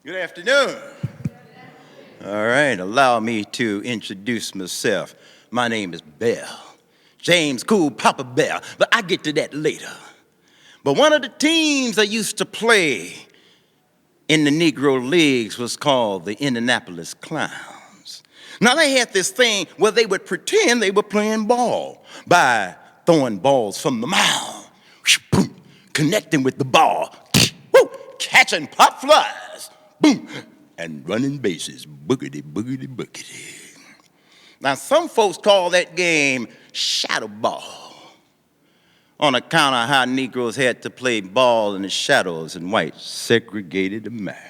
Good afternoon. All right, allow me to introduce myself. My name is Bell, James Cool Papa Bell, but I get to that later. But one of the teams I used to play in the Negro Leagues was called the Indianapolis Clowns. Now they had this thing where they would pretend they were playing ball by throwing balls from the mound, connecting with the ball, catching pop flies, boom, and running bases, boogity, boogity, boogity. Now, some folks call that game shadow ball on account of how Negroes had to play ball in the shadows in white segregated America.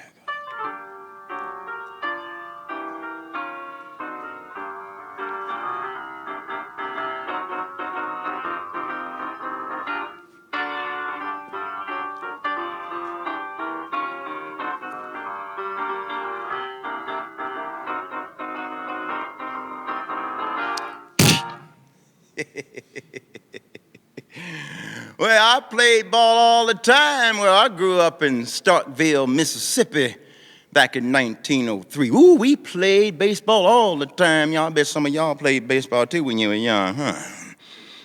Well, I played ball all the time. Well, I grew up in Starkville, Mississippi back in 1903. Ooh, we played baseball all the time. Y'all, I bet some of y'all played baseball too when you were young, huh?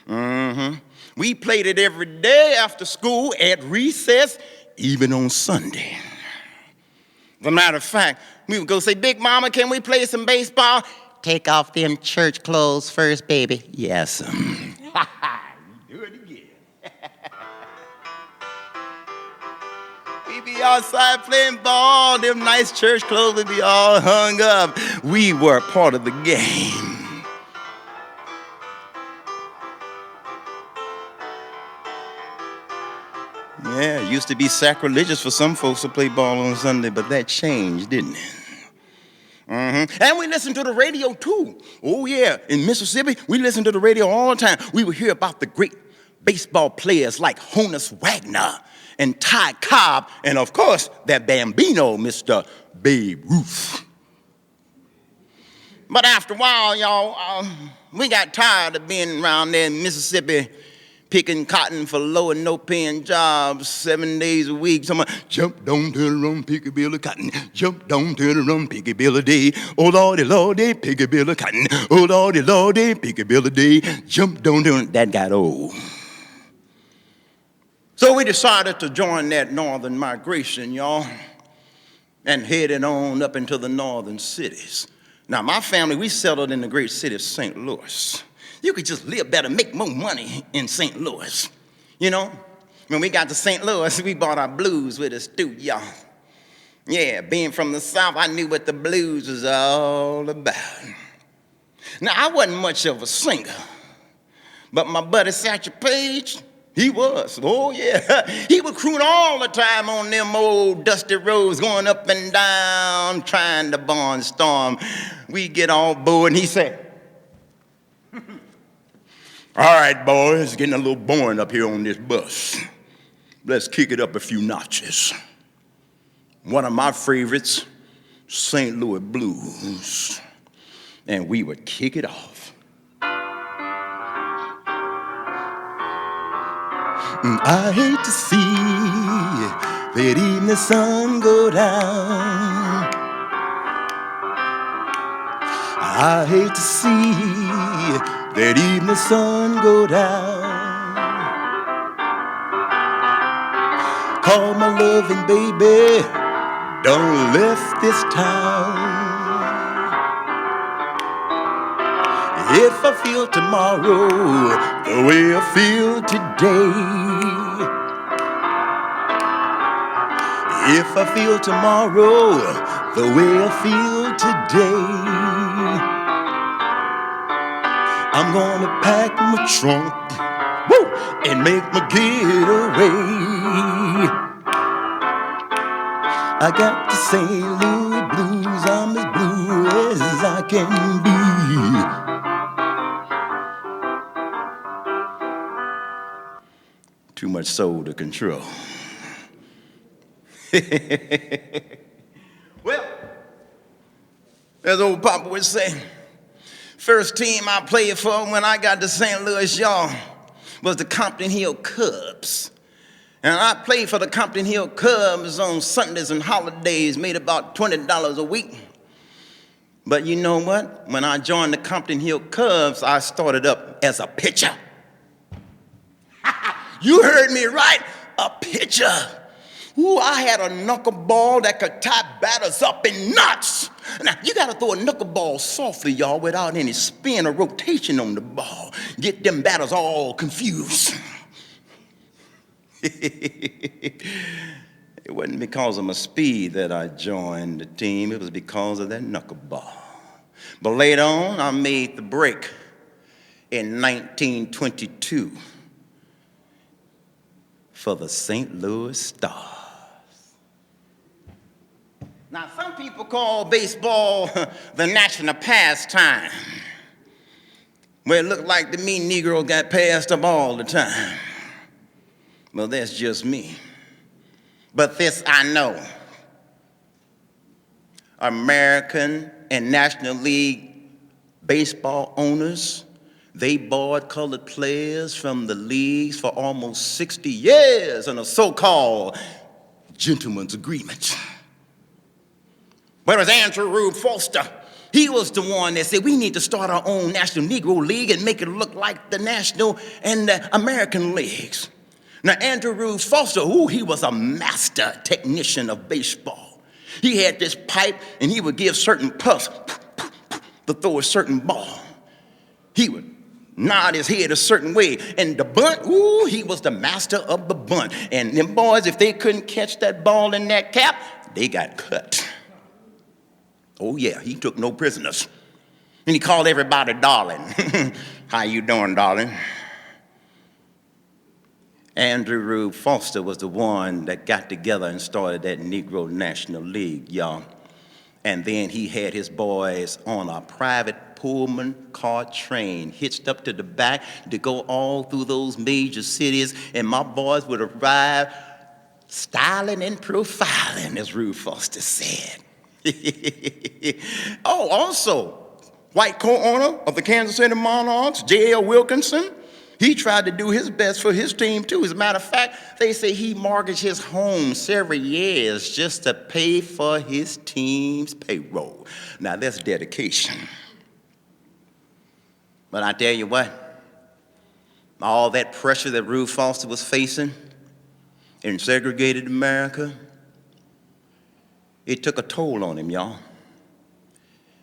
Mm-hmm. We played it every day after school, at recess, even on Sunday. As a matter of fact, we would go say, Big Mama, can we play some baseball? Take off them church clothes first, baby. Yes. Do it again. We be outside playing ball, them nice church clothes would be all hung up. We were part of the game. Yeah, it used to be sacrilegious for some folks to play ball on Sunday, but that changed, didn't it? Mm-hmm. And we listened to the radio too. Oh yeah, in Mississippi, we listened to the radio all the time. We would hear about the great baseball players like Honus Wagner and Ty Cobb, and of course, that Bambino, Mr. Babe Ruth. But after a while, y'all, we got tired of being around there in Mississippi picking cotton for low and no paying jobs 7 days a week. Someone jump down to the run, pick a bill of cotton. Jump down to the run, pick a bill a day. Oh lordy, lordy, pick a bill of cotton. Oh lordy, lordy, pick a bill a day. Jump down to the... That got old. So we decided to join that northern migration, y'all, and headed on up into the northern cities. Now, my family, we settled in the great city of St. Louis. You could just live better, make more money in St. Louis. You know, when we got to St. Louis, we brought our blues with us too, y'all. Yeah, being from the South, I knew what the blues was all about. Now, I wasn't much of a singer, but my buddy Satchel Paige, he was. Oh, yeah. He would croon all the time on them old dusty roads, going up and down, trying to barnstorm. We get all bored, and he said, all right, boys, it's getting a little boring up here on this bus. Let's kick it up a few notches. One of my favorites, St. Louis Blues. And we would kick it off. I hate to see that evening sun go down. I hate to see that evening sun go down. Call my loving baby, done left this town. If I feel tomorrow the way I feel today, if I feel tomorrow the way I feel today, I'm gonna pack my trunk, woo, and make my getaway. I got the St. Louis blues, I'm as blue as I can be. Too much soul to control. Well, as old Papa would say, first team I played for when I got to St. Louis, y'all, was the Compton Hill Cubs. And I played for the Compton Hill Cubs on Sundays and holidays, made about $20 a week. But you know what? When I joined the Compton Hill Cubs, I started up as a pitcher. You heard me right, a pitcher. Ooh, I had a knuckleball that could tie batters up in knots. Now, you got to throw a knuckleball softly, y'all, without any spin or rotation on the ball. Get them batters all confused. It wasn't because of my speed that I joined the team. It was because of that knuckleball. But later on, I made the break in 1922 for the St. Louis Stars. Now, some people call baseball the national pastime, where it looked like the mean Negro got passed up all the time. Well, that's just me. But this I know. American and National League baseball owners, they bought colored players from the leagues for almost 60 years on a so-called gentleman's agreement. Whereas Andrew Rube Foster, he was the one that said we need to start our own National Negro League and make it look like the National and the American leagues. Now, Andrew Rube Foster, he was a master technician of baseball. He had this pipe, and he would give certain puffs to throw a certain ball. He would nod his head a certain way, and the bunt, he was the master of the bunt. And them boys, if they couldn't catch that ball in that cap, they got cut. Oh, yeah, he took no prisoners. And he called everybody darling. How you doing, darling? Andrew Rube Foster was the one that got together and started that Negro National League, y'all. And then he had his boys on a private Pullman car train hitched up to the back to go all through those major cities, and my boys would arrive styling and profiling, as Rube Foster said. Oh, also, white co-owner of the Kansas City Monarchs, J.L. Wilkinson, he tried to do his best for his team, too. As a matter of fact, they say he mortgaged his home several years just to pay for his team's payroll. Now, that's dedication. But I tell you what, all that pressure that Rube Foster was facing in segregated America, it took a toll on him, y'all.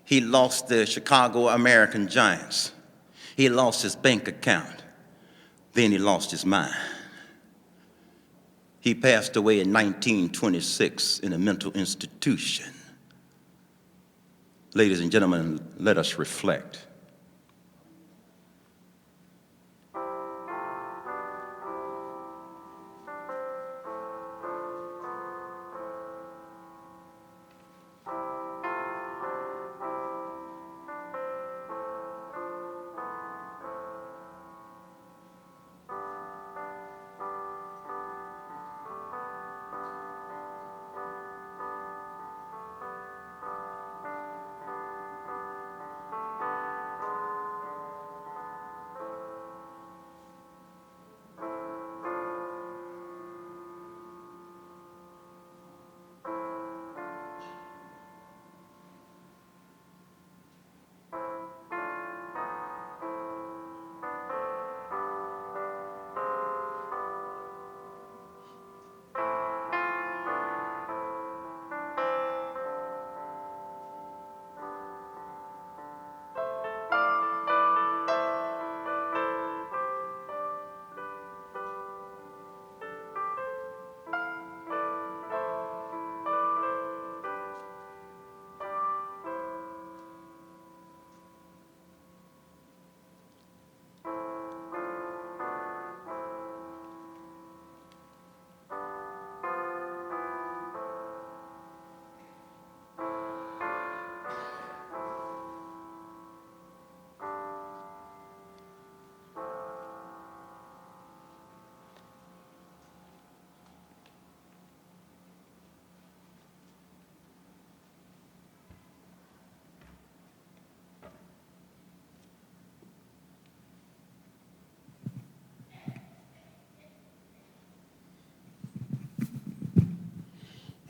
He lost the Chicago American Giants. He lost his bank account. Then he lost his mind. He passed away in 1926 in a mental institution. Ladies and gentlemen, let us reflect.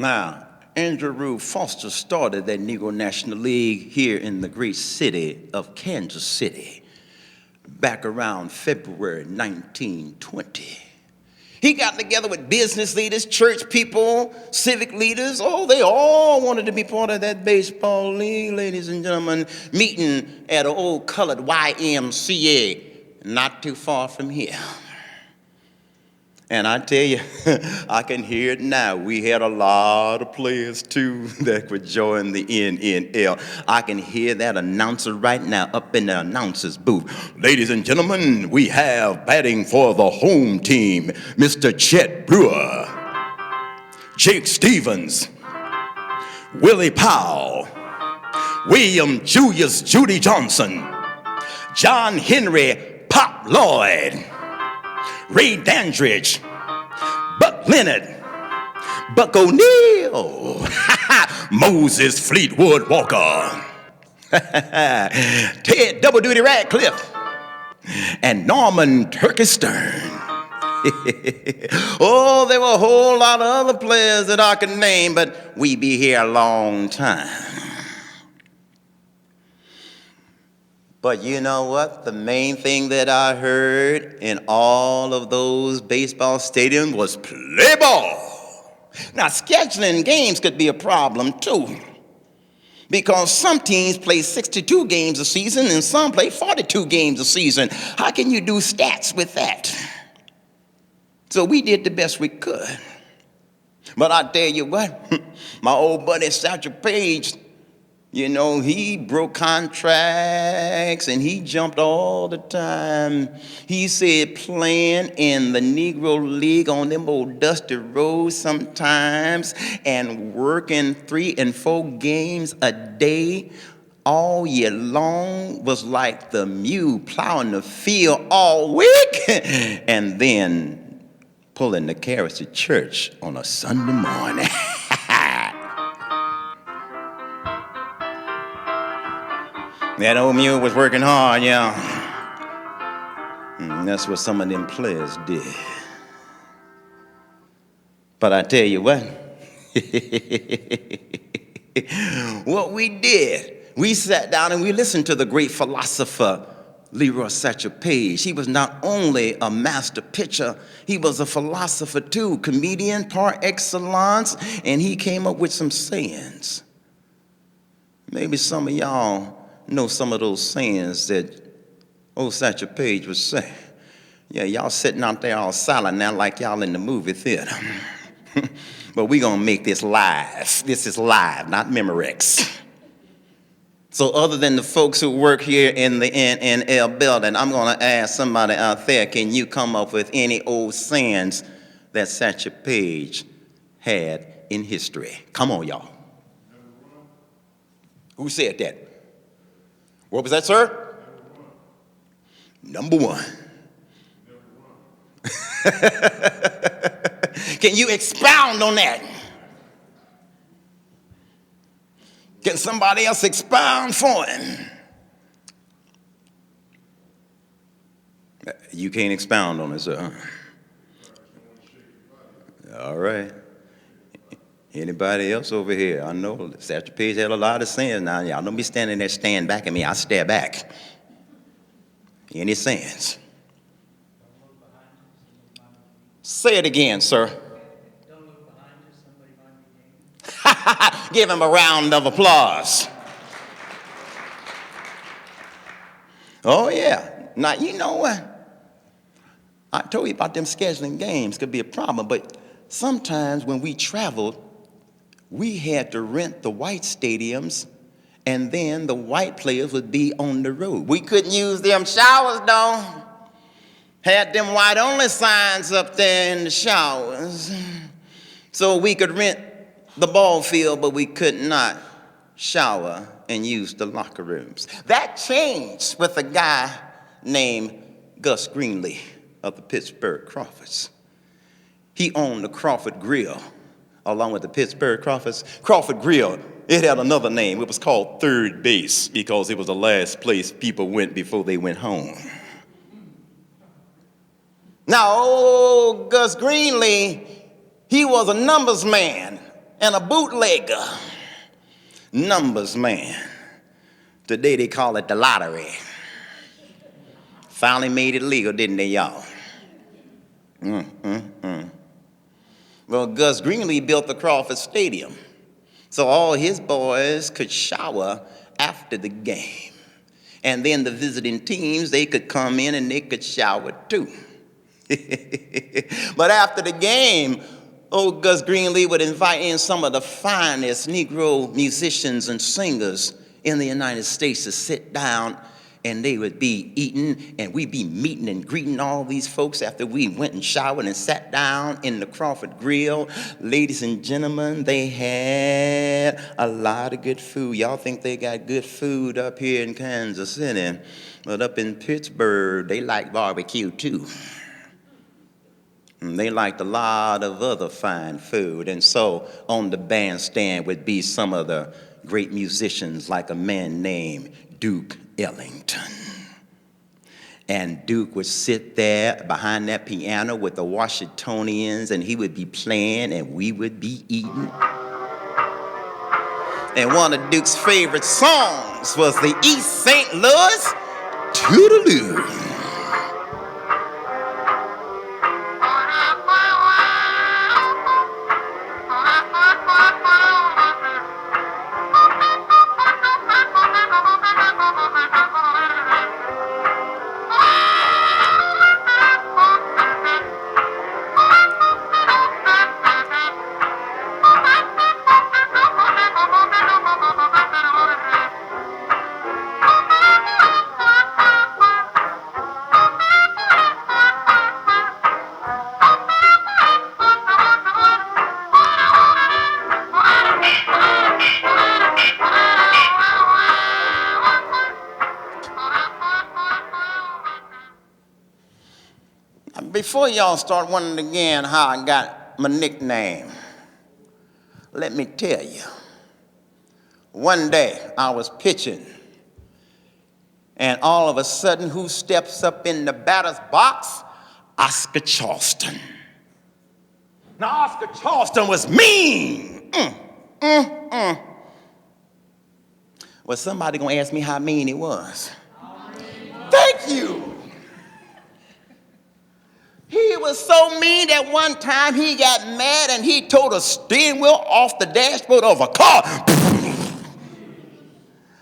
Now, Andrew Foster started that Negro National League here in the great city of Kansas City back around February 1920. He got together with business leaders, church people, civic leaders. Oh, they all wanted to be part of that baseball league, ladies and gentlemen, meeting at an old colored YMCA not too far from here. And I tell you, I can hear it now. We had a lot of players, too, that would join the NNL. I can hear that announcer right now up in the announcer's booth. Ladies and gentlemen, we have batting for the home team, Mr. Chet Brewer, Jake Stevens, Willie Powell, William Julius Judy Johnson, John Henry Pop Lloyd, Ray Dandridge, Buck Leonard, Buck O'Neill, Moses Fleetwood Walker, Ted Double Duty Radcliffe, and Norman Turkey Stern. Oh, there were a whole lot of other players that I could name, but we be here a long time. But you know what? The main thing that I heard in all of those baseball stadiums was play ball. Now, scheduling games could be a problem too, because some teams play 62 games a season and some play 42 games a season. How can you do stats with that? So we did the best we could. But I tell you what, my old buddy Satchel Paige, you know, he broke contracts and he jumped all the time. He said playing in the Negro League on them old dusty roads sometimes and working 3 and 4 games a day all year long was like the mule plowing the field all week and then pulling the carriage to church on a Sunday morning. That old mule was working hard, yeah. And that's what some of them players did. But I tell you what, what we did, we sat down and we listened to the great philosopher Leroy Satchel Paige. He was not only a master pitcher, he was a philosopher too, comedian par excellence, and he came up with some sayings. Maybe some of y'all know some of those sayings that old Satchel Paige would say. Yeah, y'all sitting out there all silent now like y'all in the movie theater. But we gonna make this live. This is live, not Memorex. So other than the folks who work here in the NNL building, I'm gonna ask somebody out there, can you come up with any old sayings that Satchel Paige had in history? Come on, y'all. Who said that? What was that, sir? Number one. Can you expound on that? Can somebody else expound for him? You can't expound on it, sir. All right. Anybody else over here? I know Satchel Paige had a lot of sayings. Now, y'all don't be standing there staring back at me. I stare back. Any sayings? Say it again, sir. Don't look behind you, somebody might be. Give him a round of applause. Oh, yeah. Now, you know what? I told you about them scheduling games could be a problem, but sometimes when we traveled, we had to rent the white stadiums, and then the white players would be on the road. We couldn't use them showers, though. Had them white-only signs up there in the showers. So we could rent the ball field, but we could not shower and use the locker rooms. That changed with a guy named Gus Greenlee of the Pittsburgh Crawfords. He owned the Crawford Grill, along with the Pittsburgh Crawfords. Crawford Grill, it had another name. It was called Third Base because it was the last place people went before they went home. Now, old Gus Greenlee, he was a numbers man, and a bootlegger. Numbers man. Today they call it the lottery. Finally made it legal, didn't they, y'all? Well, Gus Greenlee built the Crawford Stadium so all his boys could shower after the game. And then the visiting teams, they could come in and they could shower too. But after the game, old Gus Greenlee would invite in some of the finest Negro musicians and singers in the United States to sit down, and they would be eating, and we'd be meeting and greeting all these folks after we went and showered and sat down in the Crawford Grill. Ladies and gentlemen, they had a lot of good food. Y'all think they got good food up here in Kansas City, but up in Pittsburgh, they like barbecue too. And they liked a lot of other fine food, and so on the bandstand would be some of the great musicians like a man named Duke Ellington. And Duke would sit there behind that piano with the Washingtonians, and he would be playing and we would be eating. And one of Duke's favorite songs was the East St. Louis Toodaloo. Before y'all start wondering again how I got my nickname, let me tell you. One day I was pitching, and all of a sudden, who steps up in the batter's box? Oscar Charleston. Now, Oscar Charleston was mean. Was somebody gonna ask me how mean he was? Thank you. He was so mean that one time he got mad and he tore a steering wheel off the dashboard of a car.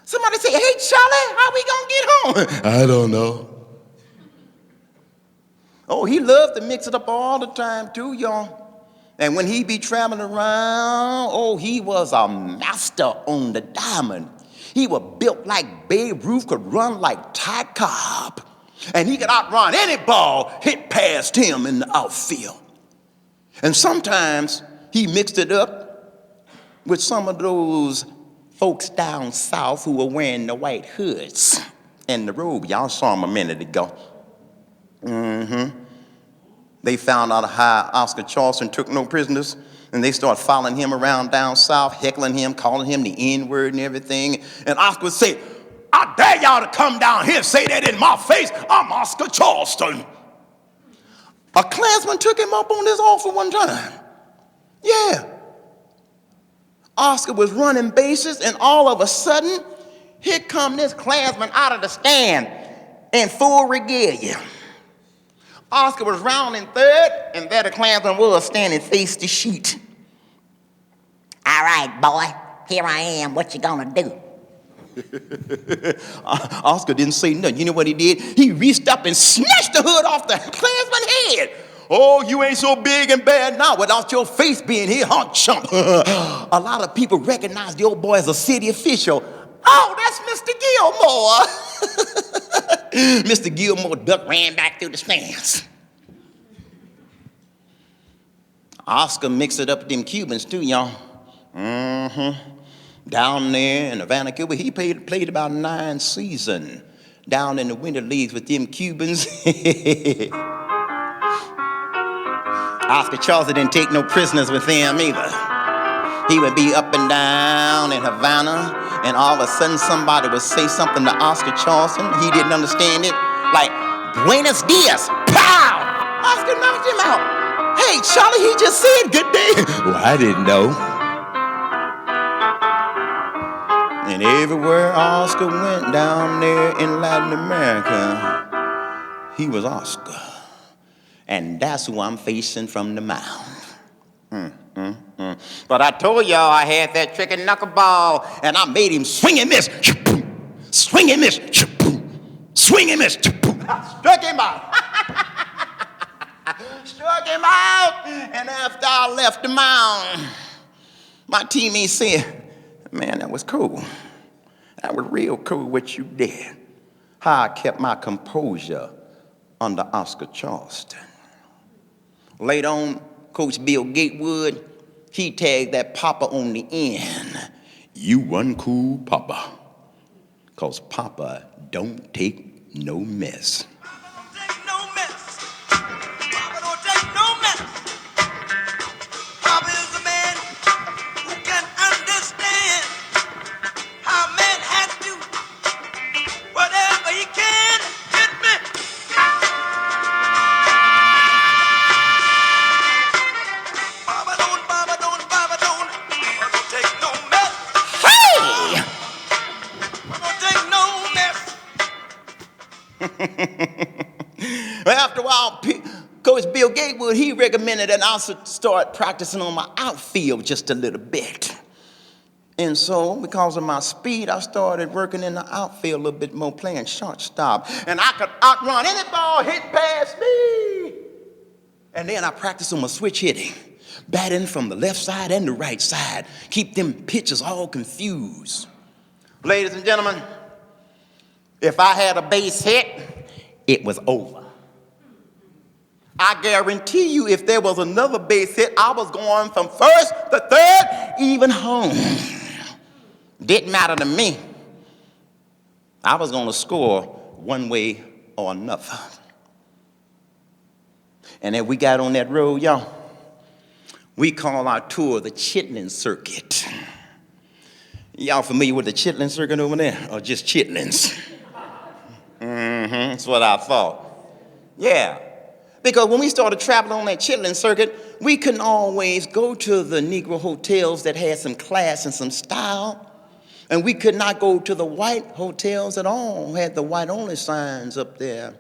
Somebody said, "Hey, Charlie, how we gonna get home?" I don't know. Oh, he loved to mix it up all the time too, y'all. And when he be traveling around, oh, he was a master on the diamond. He was built like Babe Ruth, could run like Ty Cobb. And he could outrun any ball hit past him in the outfield. And sometimes he mixed it up with some of those folks down south who were wearing the white hoods and the robe. Y'all saw them a minute ago. They found out how Oscar Charleston took no prisoners, and they started following him around down south, heckling him, calling him the N-word and everything. And Oscar would say, "I dare y'all to come down here and say that in my face. I'm Oscar Charleston." A Klansman took him up on this offer one time. Yeah. Oscar was running bases, and all of a sudden, here come this Klansman out of the stand in full regalia. Oscar was rounding third, and there the Klansman was standing face to sheet. "All right, boy, here I am. What you gonna do?" Oscar didn't say nothing. You know what he did? He reached up and snatched the hood off the Klansman's head. "Oh, you ain't so big and bad now without your face being here, huh, chump?" A lot of people recognize the old boy as a city official. "Oh, that's Mr. Gilmore." Mr. Gilmore ducked, ran back through the stands. Oscar mixed it up with them Cubans too, y'all. Down there in Havana, Cuba, he played about 9 seasons down in the winter leagues with them Cubans. Oscar Charleston didn't take no prisoners with him either. He would be up and down in Havana, and all of a sudden somebody would say something to Oscar Charleston. He didn't understand it, like, "Buenos dias," pow! Oscar knocked him out. "Hey, Charlie, he just said good day." "Well, I didn't know." And everywhere Oscar went down there in Latin America, he was Oscar. And that's who I'm facing from the mound. But I told y'all I had that trick and knuckleball, and I made him swing and miss. Swing and miss. Swing and miss. Struck him out. Struck him out. And after I left the mound, my teammates said, man, that was cool. That was real cool what you did. How I kept my composure under Oscar Charleston. Later on, Coach Bill Gatewood, he tagged that Papa on the end. You one cool Papa, 'cause Papa don't take no mess. After a while, Coach Bill Gatewood, he recommended that I start practicing on my outfield just a little bit. And so, because of my speed, I started working in the outfield a little bit more, playing shortstop. And I could outrun any ball hit past me. And then I practiced on my switch hitting, batting from the left side and the right side, keep them pitchers all confused. Ladies and gentlemen, if I had a base hit, it was over. I guarantee you, if there was another base hit, I was going from first to third, even home. Didn't matter to me. I was going to score one way or another. And then we got on that road, y'all. We call our tour the Chitlin Circuit. Y'all familiar with the Chitlin Circuit over there, or just Chitlins? That's what I thought. Yeah. Because when we started traveling on that Chitlin Circuit, we couldn't always go to the Negro hotels that had some class and some style. And we could not go to the white hotels at all, had the white-only signs up there.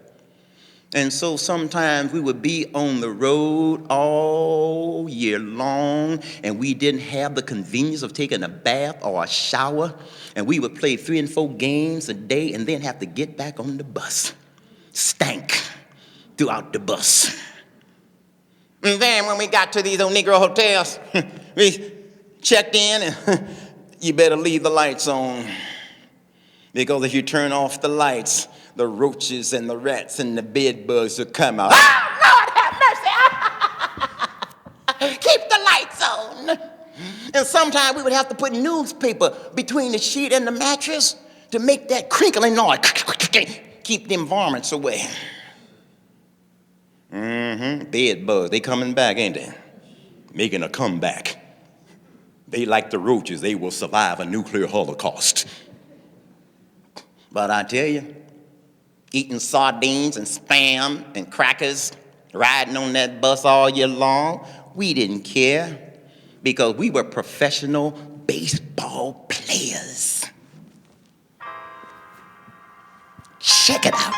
And so sometimes we would be on the road all year long, and we didn't have the convenience of taking a bath or a shower. And we would play 3 and 4 games a day and then have to get back on the bus. Stank throughout the bus. And then when we got to these old Negro hotels, we checked in and you better leave the lights on. Because if you turn off the lights, the roaches and the rats and the bed bugs will come out. Ah, Lord have mercy. Keep the lights on. And sometimes we would have to put newspaper between the sheet and the mattress to make that crinkling noise. Keep them varmints away. Bed bugs, they coming back, ain't they? Making a comeback. They like the roaches, they will survive a nuclear holocaust. But I tell you, eating sardines and Spam and crackers, riding on that bus all year long, we didn't care because we were professional baseball players. Check it out.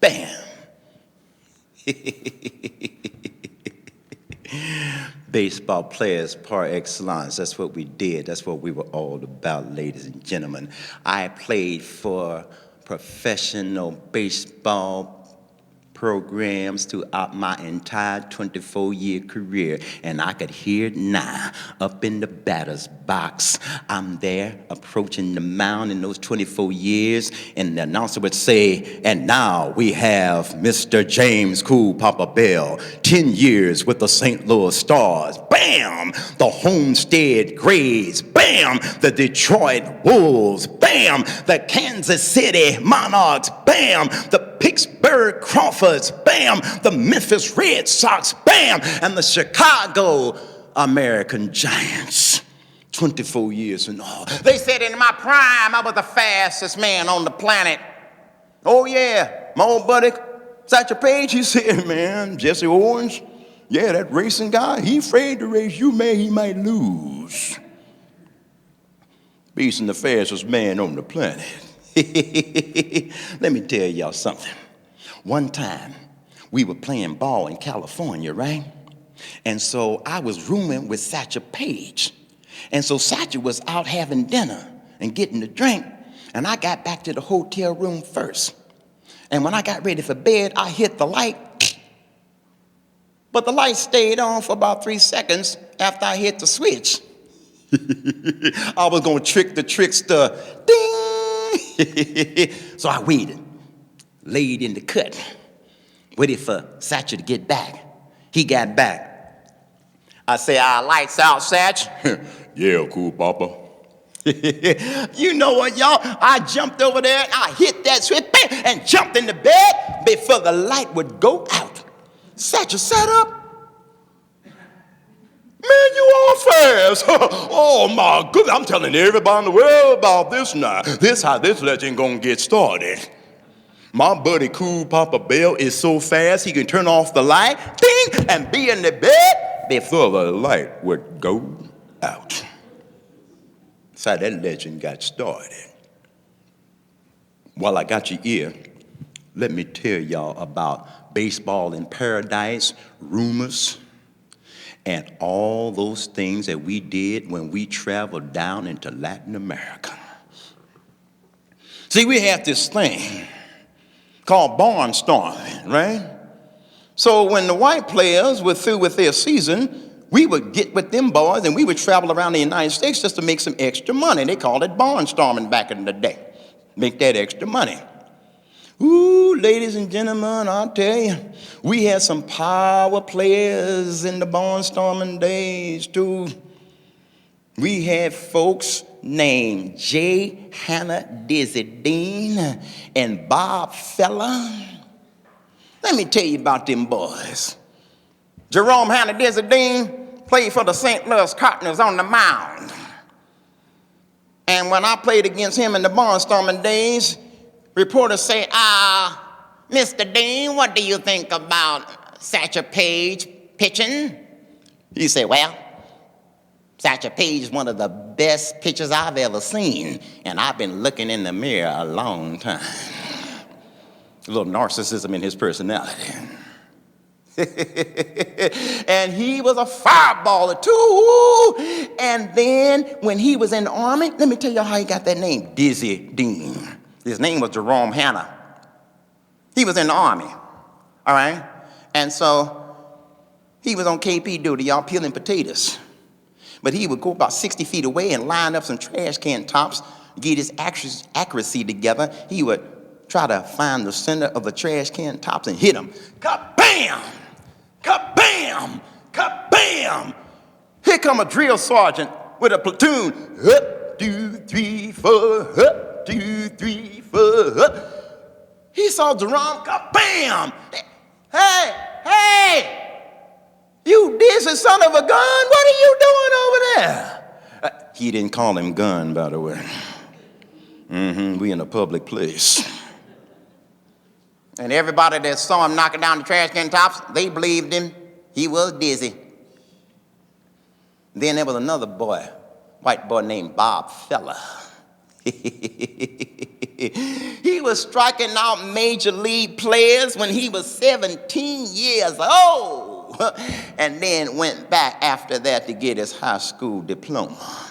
bam. Baseball players par excellence. That's what we did. That's what we were all about, ladies and gentlemen. I played for professional baseball programs throughout my entire 24-year career, and I could hear it now up in the batter's box. I'm there approaching the mound in those 24 years, and the announcer would say, and now we have Mr. James Cool Papa Bell, 10 years with the St. Louis Stars. Bam! The Homestead Grays. Bam! The Detroit Wolves. Bam! The Kansas City Monarchs. Bam! The Pittsburgh Crawfords, bam, the Memphis Red Sox, bam, and the Chicago American Giants. 24 years and all. They said in my prime, I was the fastest man on the planet. Oh yeah, my old buddy, Satchel Paige, he said, man, Jesse Owens, yeah, that racing guy, he afraid to race you, man, he might lose. Being the fastest man on the planet. Let me tell y'all something. One time, we were playing ball in California, right? And so I was rooming with Satchel Paige. And so Satchel was out having dinner and getting a drink, and I got back to the hotel room first. And when I got ready for bed, I hit the light, but the light stayed on for about 3 seconds after I hit the switch. I was gonna trick the trickster, ding! So I waited, laid in the cut, waited for Satchel to get back. He got back. I say, lights out, Satch. Yeah, cool, Papa. You know what, y'all? I jumped over there, I hit that switch, bam, and jumped in the bed before the light would go out. Satchel sat up. Man, you all fast. Oh, my goodness. I'm telling everybody in the world about this now. This how this legend gonna get started. My buddy Cool Papa Bell is so fast he can turn off the light, ding, and be in the bed before the light would go out. That's how that legend got started. While I got your ear, let me tell y'all about baseball in paradise, rumors, and all those things that we did when we traveled down into Latin America. See, we have this thing called barnstorming, right? So when the white players were through with their season, we would get with them boys and we would travel around the United States just to make some extra money. They called it barnstorming back in the day. Make that extra money. Ooh, ladies and gentlemen, I'll tell you, we had some power players in the barnstorming days, too. We had folks named J. Hannah Dizzy Dean and Bob Feller. Let me tell you about them boys. Jerome Hannah Dizzy Dean played for the St. Louis Cardinals on the mound. And when I played against him in the barnstorming days, reporters say, Mr. Dean, what do you think about Satchel Paige pitching? He said, well, Satchel Paige is one of the best pitchers I've ever seen, and I've been looking in the mirror a long time. A little narcissism in his personality. And he was a fireballer too. And then when he was in the Army, let me tell you how he got that name, Dizzy Dean. His name was Jerome Hannah. He was in the Army, all right? And so he was on KP duty, y'all, peeling potatoes. But he would go about 60 feet away and line up some trash can tops, get his accuracy together. He would try to find the center of the trash can tops and hit them. Ka-bam! Ka-bam! Ka-bam! Here come a drill sergeant with a platoon. Up, 2, 3, 4, up, 2, 3, 4, up. He saw Jerome, ka-bam! Hey! You dizzy son of a gun, what are you doing over there? He didn't call him gun, by the way. We in a public place. And everybody that saw him knocking down the trash can tops, they believed him. He was dizzy. Then there was another boy, white boy named Bob Feller. He was striking out major league players when he was 17 years old, and then went back after that to get his high school diploma.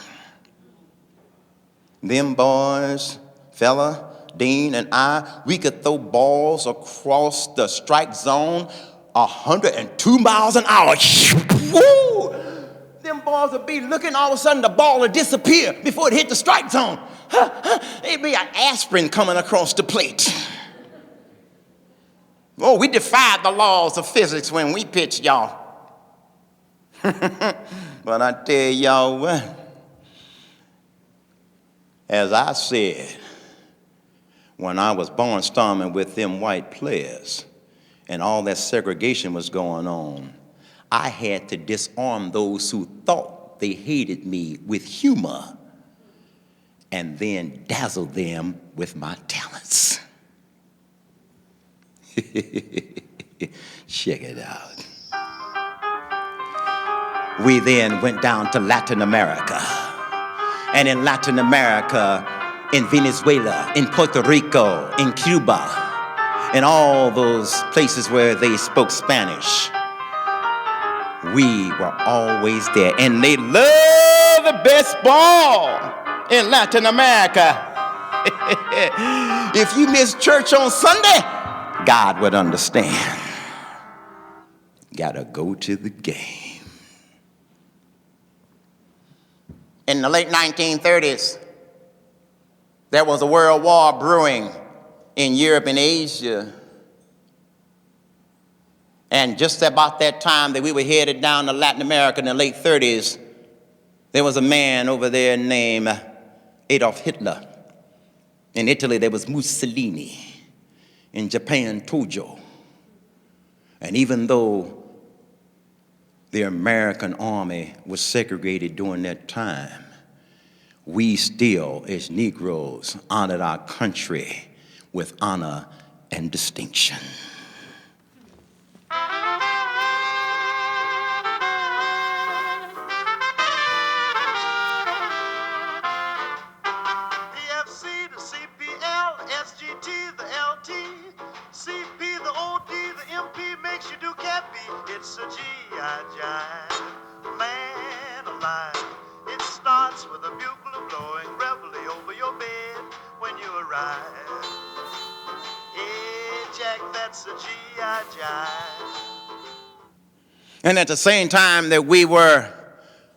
Them boys, fella, Dean and I, we could throw balls across the strike zone 102 miles an hour. Woo! Them boys would be looking, all of a sudden the ball would disappear before it hit the strike zone. It'd be an aspirin coming across the plate. Oh, we defied the laws of physics when we pitched, y'all. But I tell y'all what, as I said, when I was barnstorming with them white players and all that segregation was going on, I had to disarm those who thought they hated me with humor and then dazzle them with my talents. Check it out. We then went down to Latin America. And in Latin America, in Venezuela, in Puerto Rico, in Cuba, in all those places where they spoke Spanish, we were always there. And they love the best ball in Latin America. If you miss church on Sunday, God would understand. Gotta go to the game. In the late 1930s, there was a world war brewing in Europe and Asia. And just about that time that we were headed down to Latin America in the late 30s, there was a man over there named Adolf Hitler. In Italy, there was Mussolini. In Japan, Tojo. And even though the American army was segregated during that time, we still, as Negroes, honored our country with honor and distinction. It's a G.I. jive, man alive. It starts with a bugle blowing reveille over your bed when you arrive. Hey, Jack, that's a G.I. jive. And at the same time that we were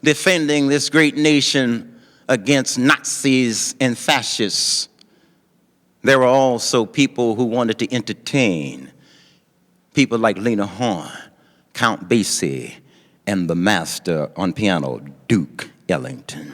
defending this great nation against Nazis and fascists, there were also people who wanted to entertain people like Lena Horne, Count Basie, and the master on piano, Duke Ellington.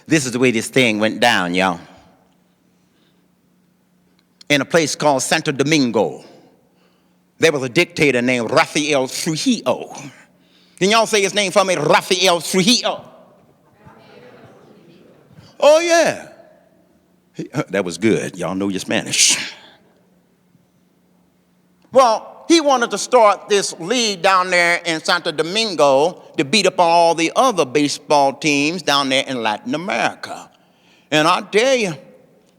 This is the way this thing went down, y'all. In a place called Santo Domingo, there was a dictator named Rafael Trujillo. Can y'all say his name for me? Rafael Trujillo. Oh, yeah. That was good. Y'all know your Spanish. Well, he wanted to start this league down there in Santo Domingo to beat up on all the other baseball teams down there in Latin America. And I tell you,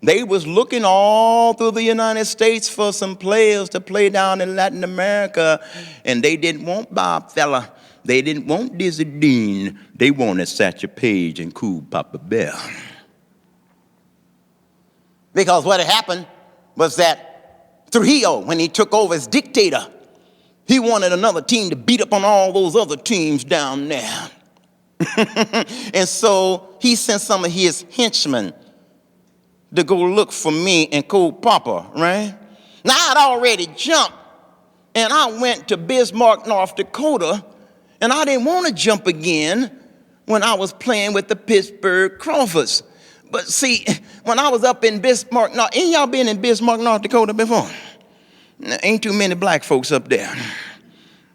they was looking all through the United States for some players to play down in Latin America, and they didn't want Bob Feller. They didn't want Dizzy Dean. They wanted Satchel Paige and Cool Papa Bell. Because what had happened was that Trujillo, when he took over as dictator, he wanted another team to beat up on all those other teams down there. And so he sent some of his henchmen to go look for me and Cool Papa, right? Now, I'd already jumped, and I went to Bismarck, North Dakota, and I didn't want to jump again when I was playing with the Pittsburgh Crawfords. But see, when I was up in Bismarck, ain't y'all been in Bismarck, North Dakota before? Ain't too many black folks up there.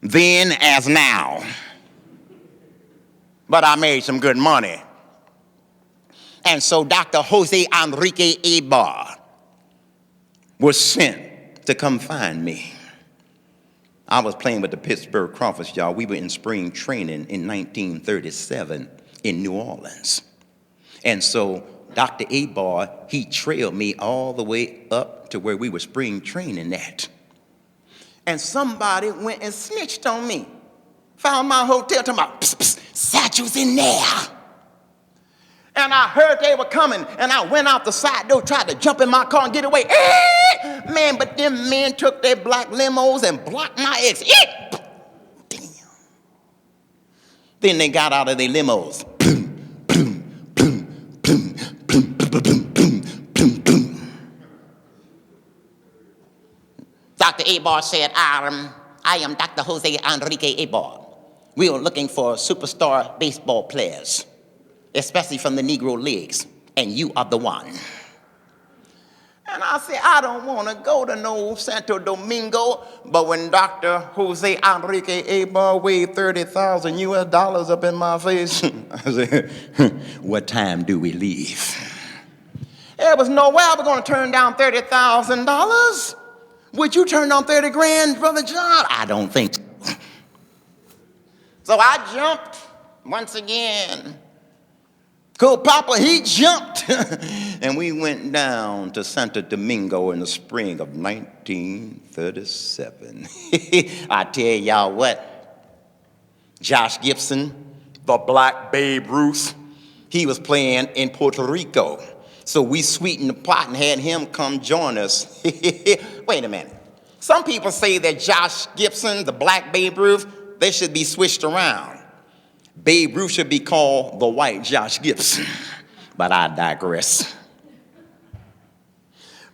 Then as now. But I made some good money. And so Dr. Jose Enrique Ibar was sent to come find me. I was playing with the Pittsburgh Crawfords, y'all. We were in spring training in 1937 in New Orleans. And so Dr. Ibar, he trailed me all the way up to where we were spring training at. And somebody went and snitched on me. Found my hotel, talking about, psst, psst, Satchel's in there. And I heard they were coming, and I went out the side door, tried to jump in my car and get away. Man, but them men took their black limos and blocked my exit. Damn. Then they got out of their limos. Dr. Ibar said, I am Dr. Jose Enrique Ibar. We are looking for superstar baseball players, especially from the Negro Leagues, and you are the one. And I said, I don't want to go to no Santo Domingo. But when Dr. Jose Enrique Ibar waved $30,000 US up in my face, I said, what time do we leave? There was no way I was going to turn down $30,000. Would you turn down 30 grand, Brother John? I don't think so. So I jumped once again. Cool Papa, he jumped. And we went down to Santo Domingo in the spring of 1937. I tell y'all what, Josh Gibson, the Black Babe Ruth, he was playing in Puerto Rico. So we sweetened the pot and had him come join us. Wait a minute. Some people say that Josh Gibson, the Black Babe Ruth, they should be switched around. Babe Ruth should be called the white Josh Gibson. But I digress.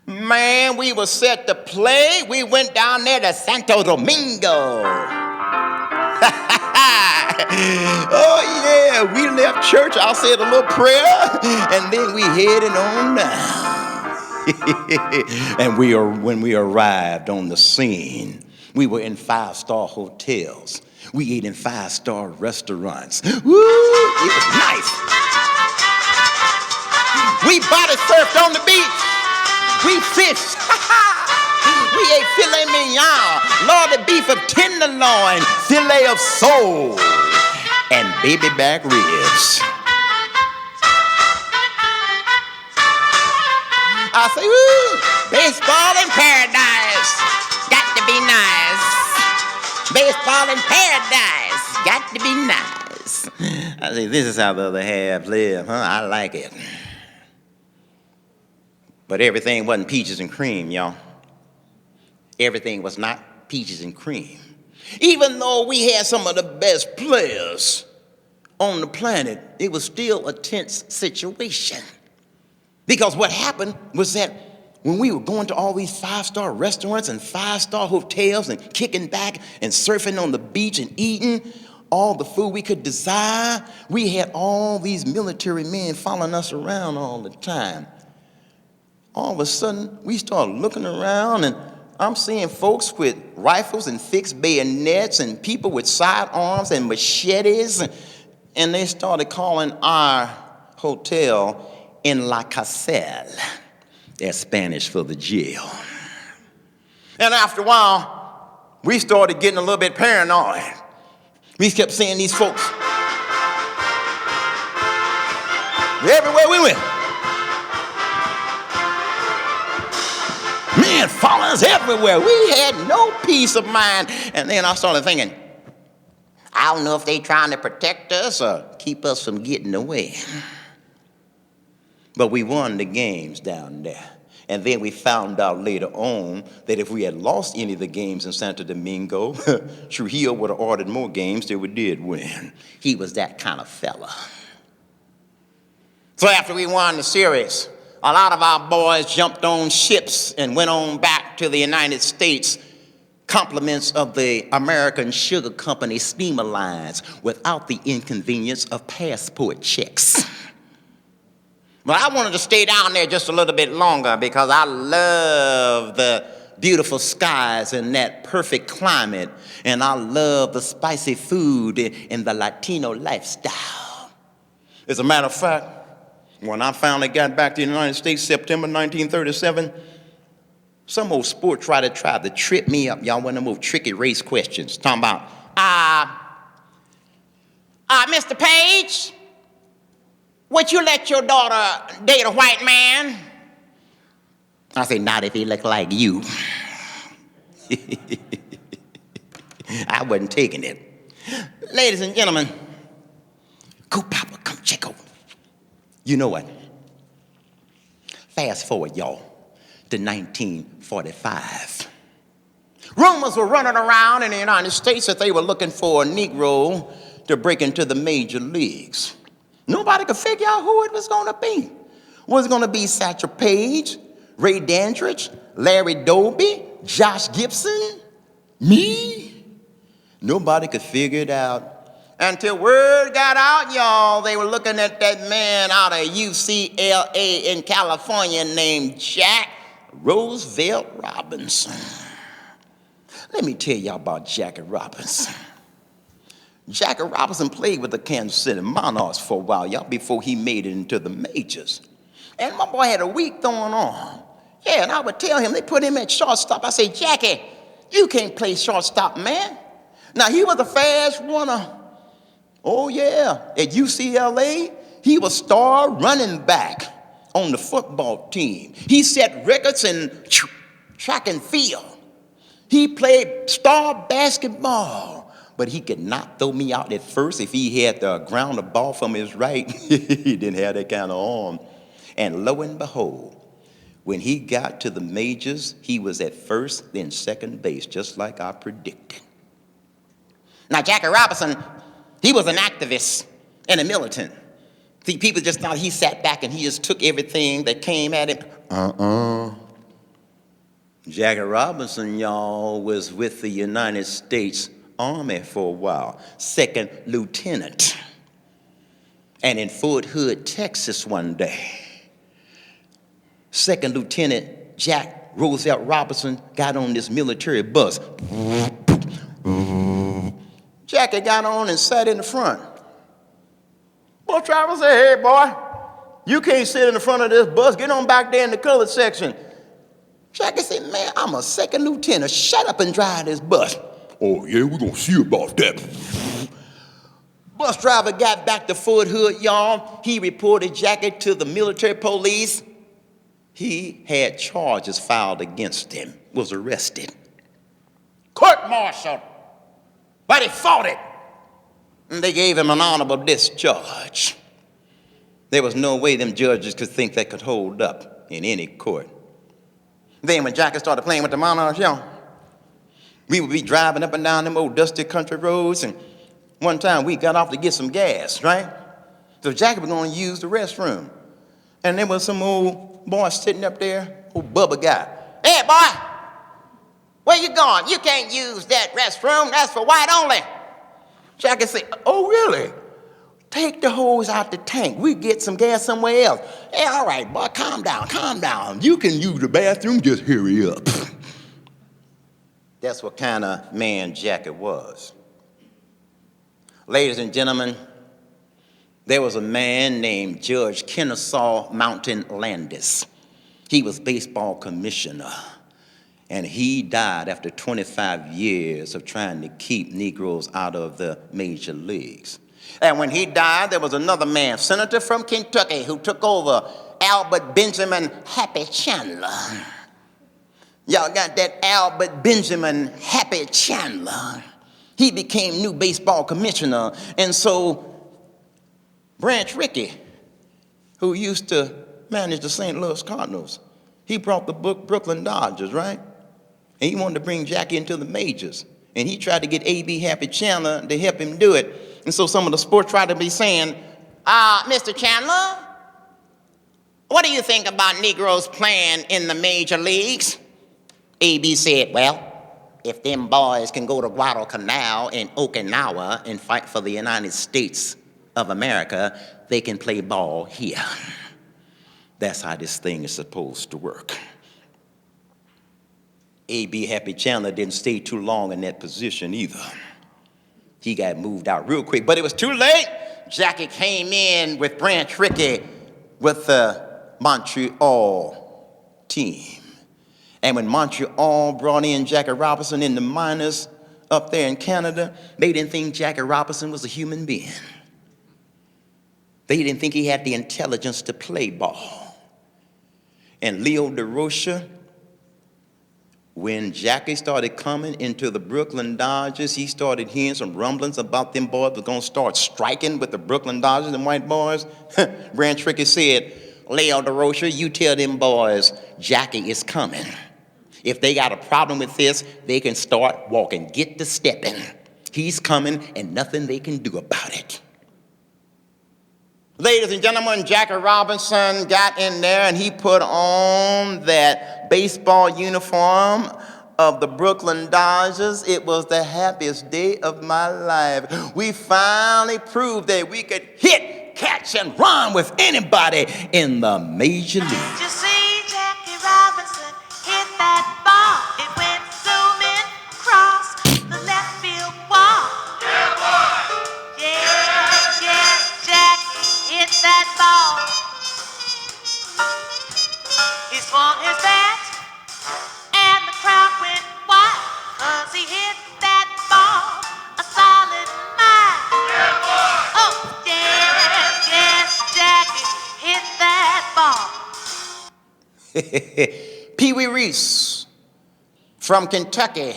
Man, we were set to play. We went down there to Santo Domingo. Oh, yeah, we left church. I said a little prayer, and then we headed on down. And when we arrived on the scene, we were in 5-star hotels. We ate in 5-star restaurants. Woo! It was nice. We body surfed on the beach. We fished. We ate filet mignon, larded beef of tenderloin, filet of sole, and baby back ribs. I say, woo! Baseball in paradise. Got to be nice. Baseball in paradise. Got to be nice. I say, this is how the other half live, huh? I like it. But everything wasn't peaches and cream, y'all. Everything was not peaches and cream. Even though we had some of the best players on the planet, it was still a tense situation. Because what happened was that when we were going to all these 5-star restaurants and 5-star hotels and kicking back and surfing on the beach and eating all the food we could desire, we had all these military men following us around all the time. All of a sudden, we started looking around, and I'm seeing folks with rifles and fixed bayonets and people with sidearms and machetes, and they started calling our hotel in La Cárcel. That's Spanish for the jail. And after a while, we started getting a little bit paranoid. We kept seeing these folks everywhere we went. Men following us everywhere. We had no peace of mind. And then I started thinking, I don't know if they trying to protect us or keep us from getting away. But we won the games down there. And then we found out later on that if we had lost any of the games in Santo Domingo, Trujillo would have ordered more games than we did win. He was that kind of fella. So after we won the series, a lot of our boys jumped on ships and went on back to the United States, compliments of the American Sugar Company steamer lines without the inconvenience of passport checks. But I wanted to stay down there just a little bit longer because I love the beautiful skies and that perfect climate, and I love the spicy food and the Latino lifestyle. As a matter of fact, when I finally got back to the United States, September 1937, some old sport tried to trip me up. Y'all want to move tricky race questions. Talking about, Mr. Page, would you let your daughter date a white man? I say, not if he look like you. I wasn't taking it. Ladies and gentlemen, go Papa, come check out. You know what? Fast forward, y'all, to 1945. Rumors were running around in the United States that they were looking for a Negro to break into the major leagues. Nobody could figure out who it was going to be. Was it going to be Satchel Paige, Ray Dandridge, Larry Doby, Josh Gibson, me? Nobody could figure it out. Until word got out, y'all, they were looking at that man out of UCLA in California named Jack Roosevelt Robinson. Let me tell y'all about Jackie Robinson. Jackie Robinson played with the Kansas City Monarchs for a while, y'all, before he made it into the majors. And my boy had a week going on. Yeah, and I would tell him, they put him at shortstop. I say, Jackie, you can't play shortstop, man. Now, he was a fast runner. Oh, yeah. At UCLA, he was star running back on the football team. He set records in track and field. He played star basketball, but he could not throw me out at first if he had to ground the ball from his right. He didn't have that kind of arm. And lo and behold, when he got to the majors, he was at first, then second base, just like I predicted. Now, Jackie Robinson, he was an activist and a militant. See, people just thought he sat back and he just took everything that came at him. Jackie Robinson, y'all, was with the United States Army for a while, second lieutenant. And in Fort Hood, Texas one day, Second Lieutenant Jack Roosevelt Robinson got on this military bus. Jackie got on and sat in the front. Bus driver said, hey, boy, you can't sit in the front of this bus. Get on back there in the colored section. Jackie said, man, I'm a second lieutenant. Shut up and drive this bus. Oh, yeah, we're going to see about that. Bus driver got back to Fort Hood, y'all. He reported Jackie to the military police. He had charges filed against him, was arrested. Court-martialed, but he fought it. And they gave him an honorable discharge. There was no way them judges could think that could hold up in any court. Then when Jackie started playing with the Monarchs, y'all, we would be driving up and down them old dusty country roads, and one time we got off to get some gas, right? So Jackie was going to use the restroom. And there was some old boy sitting up there, old Bubba guy. Hey, boy, where you going? You can't use that restroom. That's for white only. Jackie said, oh, really? Take the hose out the tank. We get some gas somewhere else. Hey, all right, boy, calm down, calm down. You can use the bathroom, just hurry up. That's what kind of man Jackie was. Ladies and gentlemen, there was a man named Judge Kennesaw Mountain Landis. He was baseball commissioner, and he died after 25 years of trying to keep Negroes out of the major leagues. And when he died, there was another man, senator from Kentucky, who took over, Albert Benjamin Happy Chandler. Y'all got that Albert Benjamin Happy Chandler. He became new baseball commissioner, and so Branch Rickey, who used to manage the St. Louis Cardinals, he brought the Brooklyn Dodgers, right? And he wanted to bring Jackie into the majors. And he tried to get A.B. Happy Chandler to help him do it. And so some of the sports tried to be saying, Mr. Chandler, what do you think about Negroes playing in the major leagues? A.B. said, well, if them boys can go to Guadalcanal and Okinawa and fight for the United States of America, they can play ball here. That's how this thing is supposed to work. A.B. Happy Chandler didn't stay too long in that position either. He got moved out real quick, but it was too late. Jackie came in with Branch Rickey with the Montreal team. And when Montreal brought in Jackie Robinson in the minors up there in Canada, they didn't think Jackie Robinson was a human being. They didn't think he had the intelligence to play ball. And Leo DeRocha, when Jackie started coming into the Brooklyn Dodgers, he started hearing some rumblings about them boys were going to start striking with the Brooklyn Dodgers and white boys. Branch Rickey said, Leo DeRocha, you tell them boys Jackie is coming. If they got a problem with this, they can start walking. Get to stepping. He's coming and nothing they can do about it. Ladies and gentlemen, Jackie Robinson got in there and he put on that baseball uniform of the Brooklyn Dodgers. It was the happiest day of my life. We finally proved that we could hit, catch, and run with anybody in the major league. Did you see Jackie Robinson hit that ball? It went zooming across the left field wall. Yeah, boy! Yeah, Jackie hit that ball. He swung his bat, and the crowd went wild, 'cause he hit that ball a solid mile. Yeah, boy! Oh, yes, Jackie hit that ball. Pee Wee Reese from Kentucky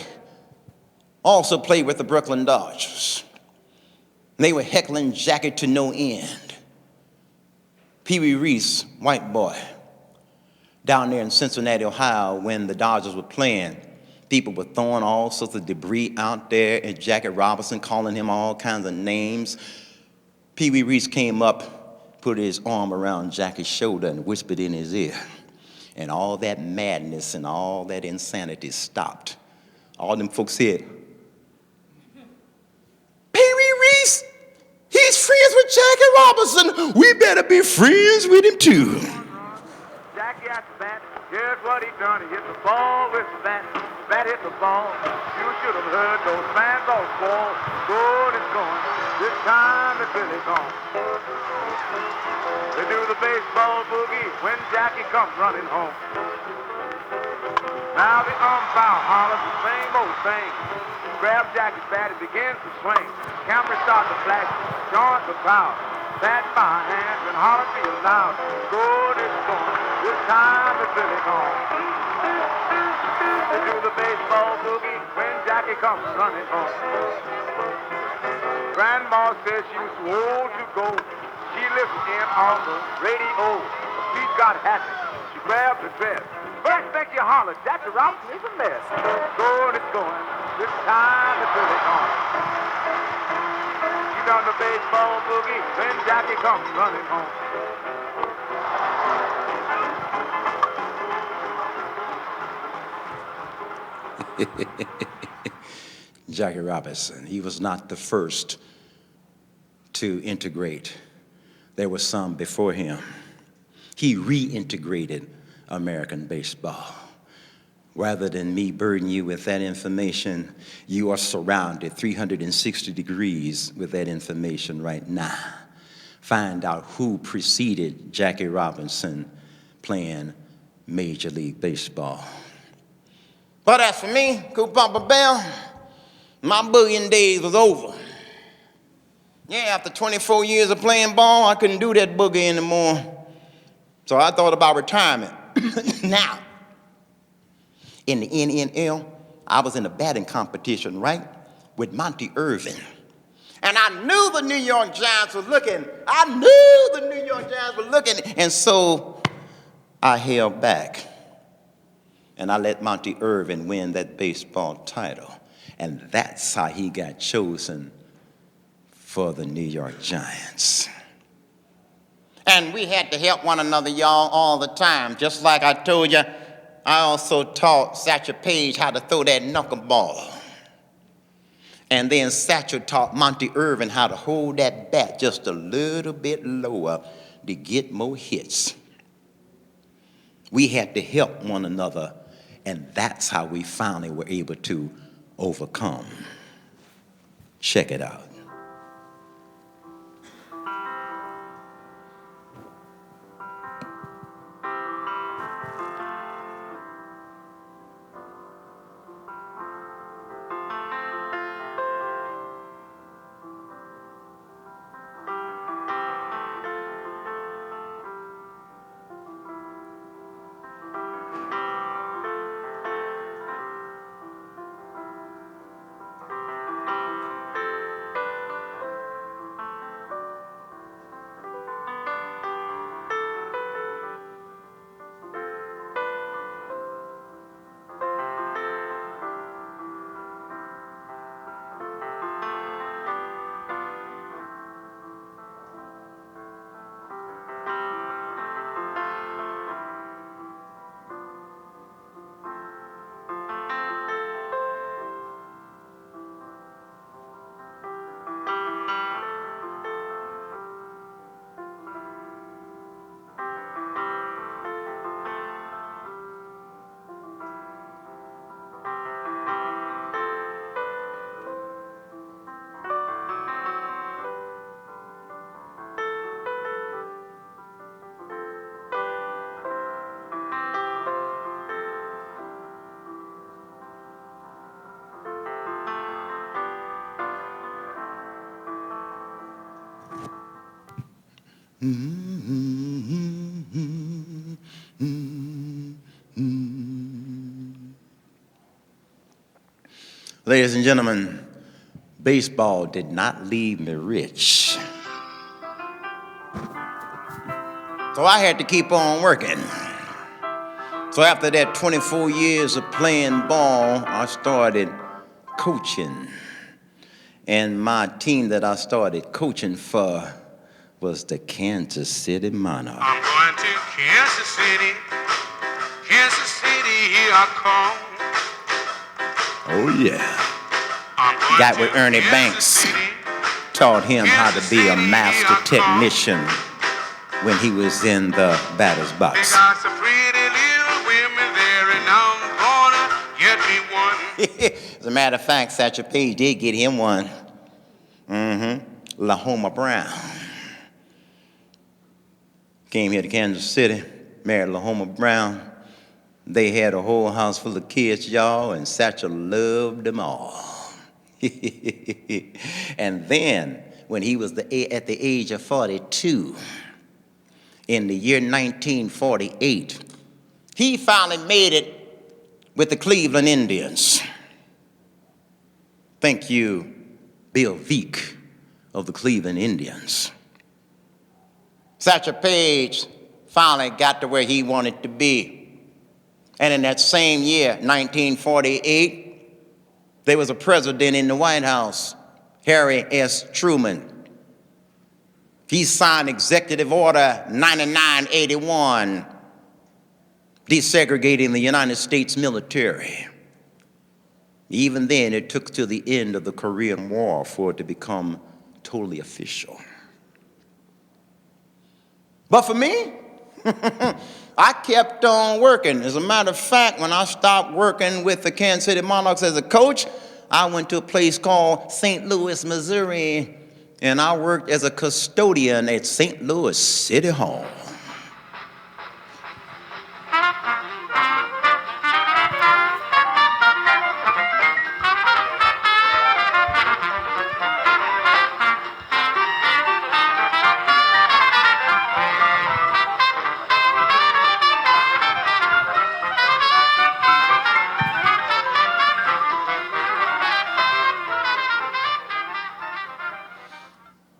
also played with the Brooklyn Dodgers. They were heckling Jackie to no end. Pee Wee Reese, white boy, down there in Cincinnati, Ohio, when the Dodgers were playing, people were throwing all sorts of debris out there, and Jackie Robinson calling him all kinds of names. Pee Wee Reese came up, put his arm around Jackie's shoulder and whispered in his ear. And all that madness and all that insanity stopped. All them folks said, Pee Wee Reese, he's friends with Jackie Robinson. We better be friends with him too. Jackie at the bat, here's what he done. He hit the ball with the bat. The bat hit the ball. You should have heard those fans all squall. Good, it's going. This time it's really gone. They do the baseball boogie when Jackie comes running home. Now the umpire hollers the same old thing. Grab Jackie's bat and begins to swing. Cameras start to flash, join the crowd. Bat by hands and holler real loud. Good, it's going. This time it's really gone. They do the baseball boogie when Jackie comes running home. Grandma says she was too old to go. She listened in on the radio. She got happy. She grabbed her dress. First thing you holler, Jackie Robinson is a mess. Good, it's going. This time it's really gone. She done the baseball boogie when Jackie comes running home. Jackie Robinson, he was not the first to integrate. There were some before him. He reintegrated American baseball. Rather than me burden you with that information, you are surrounded 360 degrees with that information right now. Find out who preceded Jackie Robinson playing Major League Baseball. But as for me, Cool Papa Bell, my boogieing days was over. Yeah, after 24 years of playing ball, I couldn't do that boogie anymore. So I thought about retirement. Now, in the NNL, I was in a batting competition, right, with Monty Irvin. And I knew the New York Giants were looking. And so I held back. And I let Monty Irvin win that baseball title. And that's how he got chosen for the New York Giants. And we had to help one another, y'all, all the time. Just like I told you, I also taught Satchel Paige how to throw that knuckleball. And then Satchel taught Monty Irvin how to hold that bat just a little bit lower to get more hits. We had to help one another, and that's how we finally were able to overcome. Check it out. Ladies and gentlemen, baseball did not leave me rich. So I had to keep on working. So after that 24 years of playing ball, I started coaching. And my team that I started coaching for was the Kansas City Monarchs. I'm going to Kansas City, here I come. Oh yeah. I'm going Got to with Ernie Kansas Banks. City. Taught him how to be a master technician when he was in the batter's They box. got some pretty little women there, and I'm gonna get me one. As a matter of fact, Satchel Paige did get him one. Lahoma Brown. Came here to Kansas City, married Lahoma Brown. They had a whole house full of kids, y'all, and Satchel loved them all. And then, when he was at the age of 42, in the year 1948, he finally made it with the Cleveland Indians. Thank you, Bill Veeck of the Cleveland Indians. Satchel Paige finally got to where he wanted to be. And in that same year, 1948, there was a president in the White House, Harry S. Truman. He signed Executive Order 9981, desegregating the United States military. Even then, it took to the end of the Korean War for it to become totally official. But for me, I kept on working. As a matter of fact, when I stopped working with the Kansas City Monarchs as a coach, I went to a place called St. Louis, Missouri, and I worked as a custodian at St. Louis City Hall.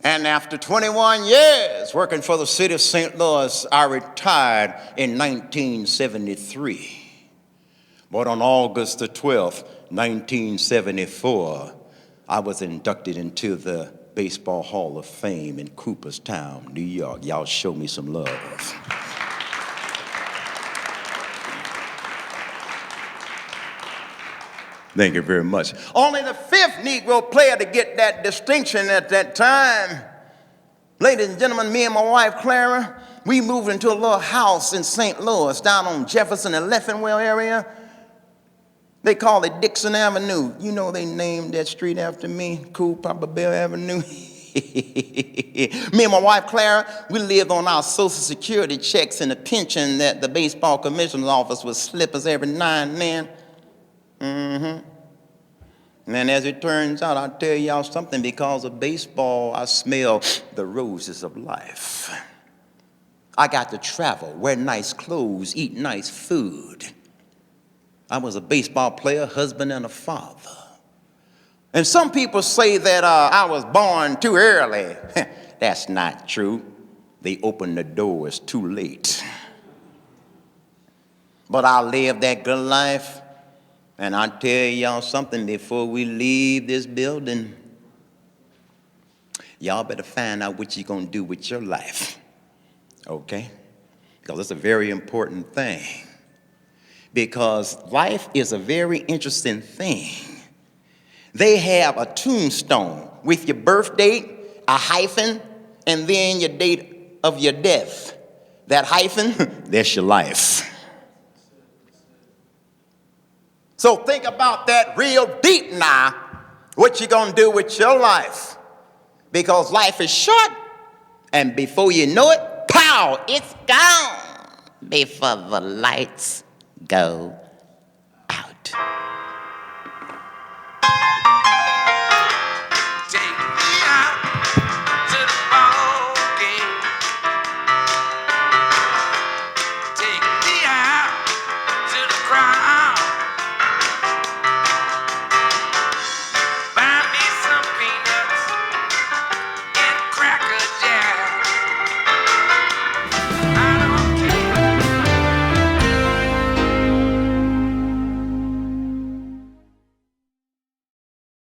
And after 21 years working for the city of St. Louis, I retired in 1973. But on August the 12th, 1974, I was inducted into the Baseball Hall of Fame in Cooperstown, New York. Y'all show me some love. Thank you very much. Only the fifth Negro player to get that distinction at that time. Ladies and gentlemen, me and my wife, Clara, we moved into a little house in St. Louis down on Jefferson and Leffingwell area. They call it Dixon Avenue. You know they named that street after me, Cool Papa Bear Avenue. Me and my wife Clara, we lived on our Social Security checks and the pension that the baseball commissioner's office would slip us every now and then. And as it turns out, I'll tell y'all something, because of baseball, I smell the roses of life. I got to travel, wear nice clothes, eat nice food. I was a baseball player, husband, and a father. And some people say that I was born too early. That's not true. They opened the doors too late. But I lived that good life. And I'll tell y'all something before we leave this building. Y'all better find out what you're going to do with your life. Okay? Because it's a very important thing. Because life is a very interesting thing. They have a tombstone with your birth date, a hyphen, and then your date of your death. That hyphen, that's your life. So think about that real deep now, what you gonna do with your life. Because life is short, and before you know it, pow, it's gone before the lights go